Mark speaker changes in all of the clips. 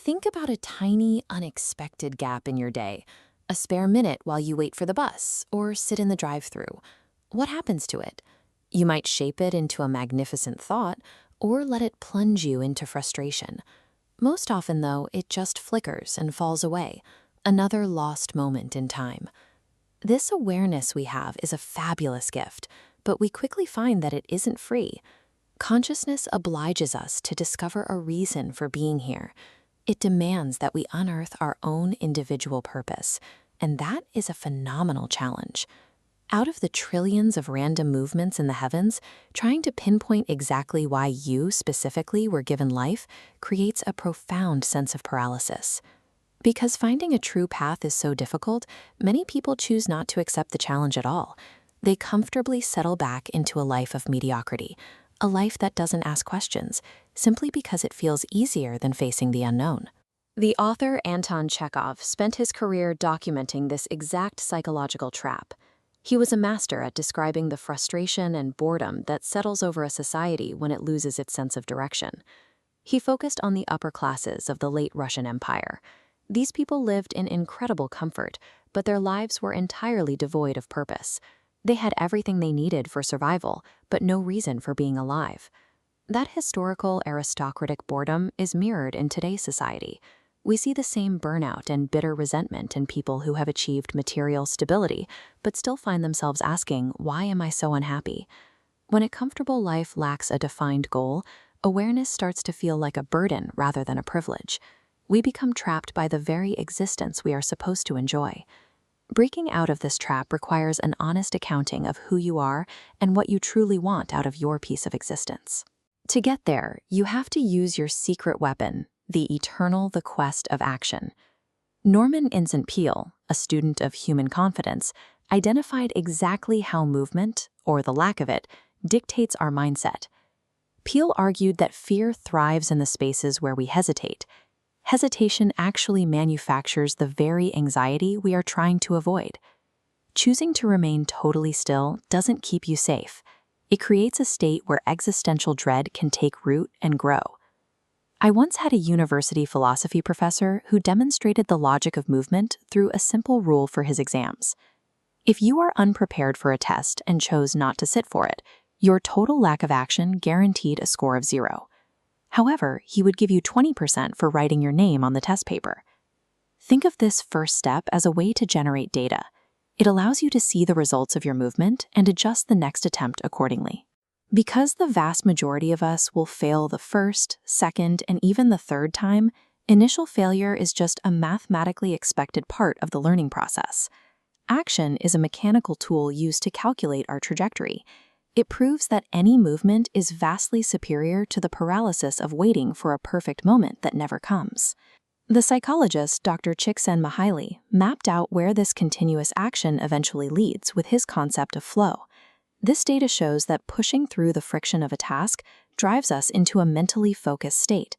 Speaker 1: Think about a tiny, unexpected gap in your day, a spare minute while you wait for the bus or sit in the drive-thru. What happens to it? You might shape it into a magnificent thought or let it plunge you into frustration. Most often, though, it just flickers and falls away, another lost moment in time. This awareness we have is a fabulous gift, but we quickly find that it isn't free. Consciousness obliges us to discover a reason for being here. It demands that we unearth our own individual purpose, and that is a phenomenal challenge. Out of the trillions of random movements in the heavens, trying to pinpoint exactly why you specifically were given life creates a profound sense of paralysis. Because finding a true path is so difficult, many people choose not to accept the challenge at all. They comfortably settle back into a life of mediocrity, a life that doesn't ask questions, simply because it feels easier than facing the unknown. The author Anton Chekhov spent his career documenting this exact psychological trap. He was a master at describing the frustration and boredom that settles over a society when it loses its sense of direction. He focused on the upper classes of the late Russian Empire. These people lived in incredible comfort, but their lives were entirely devoid of purpose. They had everything they needed for survival, but no reason for being alive. That historical aristocratic boredom is mirrored in today's society. We see the same burnout and bitter resentment in people who have achieved material stability, but still find themselves asking, why am I so unhappy? When a comfortable life lacks a defined goal, awareness starts to feel like a burden rather than a privilege. We become trapped by the very existence we are supposed to enjoy. Breaking out of this trap requires an honest accounting of who you are and what you truly want out of your piece of existence. To get there, you have to use your secret weapon, the quest of action. Norman Vincent Peale, a student of human confidence, identified exactly how movement, or the lack of it, dictates our mindset. Peale argued that fear thrives in the spaces where we hesitate. Hesitation actually manufactures the very anxiety we are trying to avoid. Choosing to remain totally still doesn't keep you safe. It creates a state where existential dread can take root and grow. I once had a university philosophy professor who demonstrated the logic of movement through a simple rule for his exams. If you are unprepared for a test and chose not to sit for it, your total lack of action guaranteed a score of 0. However, he would give you 20% for writing your name on the test paper. Think of this first step as a way to generate data. It allows you to see the results of your movement and adjust the next attempt accordingly. Because the vast majority of us will fail the first, second, and even the third time, initial failure is just a mathematically expected part of the learning process. Action is a mechanical tool used to calculate our trajectory. It proves that any movement is vastly superior to the paralysis of waiting for a perfect moment that never comes. The psychologist Dr. Csikszentmihalyi mapped out where this continuous action eventually leads with his concept of flow. This data shows that pushing through the friction of a task drives us into a mentally focused state.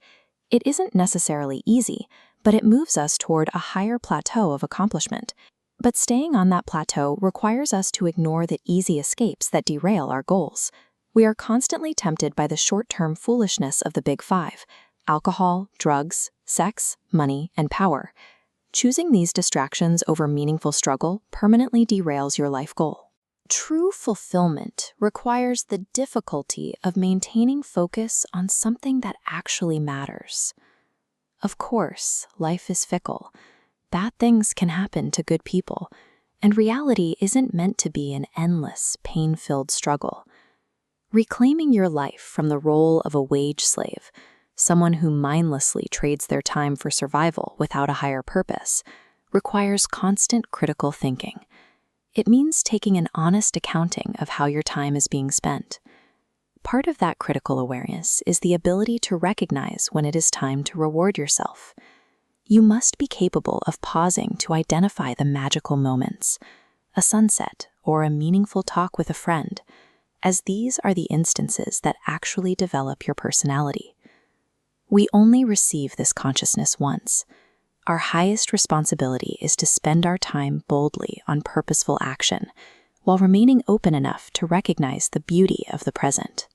Speaker 1: It isn't necessarily easy, but it moves us toward a higher plateau of accomplishment. But staying on that plateau requires us to ignore the easy escapes that derail our goals. We are constantly tempted by the short-term foolishness of the big five: alcohol, drugs, sex, money, and power. Choosing these distractions over meaningful struggle permanently derails your life goal. True fulfillment requires the difficulty of maintaining focus on something that actually matters. Of course, life is fickle. Bad things can happen to good people, and reality isn't meant to be an endless, pain-filled struggle. Reclaiming your life from the role of a wage slave, someone who mindlessly trades their time for survival without a higher purpose, requires constant critical thinking. It means taking an honest accounting of how your time is being spent. Part of that critical awareness is the ability to recognize when it is time to reward yourself. You must be capable of pausing to identify the magical moments, a sunset or a meaningful talk with a friend, as these are the instances that actually develop your personality. We only receive this consciousness once. Our highest responsibility is to spend our time boldly on purposeful action, while remaining open enough to recognize the beauty of the present.